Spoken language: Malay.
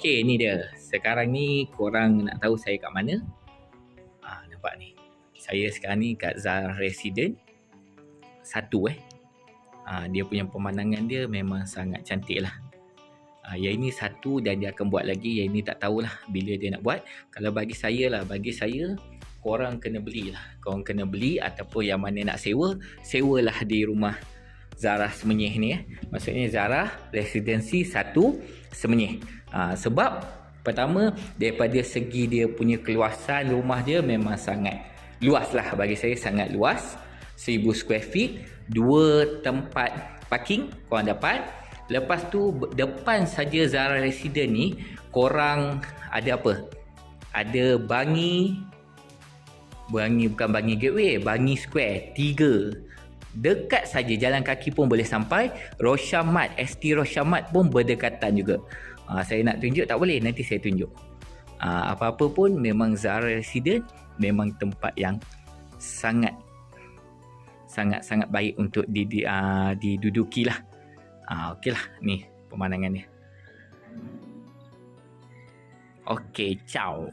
Okey, ni dia. Sekarang ni korang nak tahu saya kat mana? Nampak ni. Saya sekarang ni kat Zara Resident 1 dia punya pemandangan dia memang sangat cantik lah. Yang ini 1 dan dia akan buat lagi. Yang ini tak tahulah bila dia nak buat. Kalau bagi saya korang kena belilah. Korang kena beli ataupun yang mana nak sewalah di rumah Zara Semenyih ni. Maksudnya Zara Residency 1 Semenyih. Sebab pertama, daripada segi dia punya keluasan rumah dia memang sangat luas lah. Bagi saya sangat luas. 1000 square feet, 2 tempat parking korang dapat. Lepas tu depan saja Zara Resident ni korang ada apa? Ada bukan Bangi Gateway, Bangi Square 3. Dekat saja jalan kaki pun boleh sampai. Rosyamart, ST Rosyamart pun berdekatan juga. Saya nak tunjuk tak boleh, nanti saya tunjuk. Apa-apa pun memang Zara Resident memang tempat yang sangat baik untuk diduduki lah. Okey lah, ni pemandangan dia. Okey, ciao.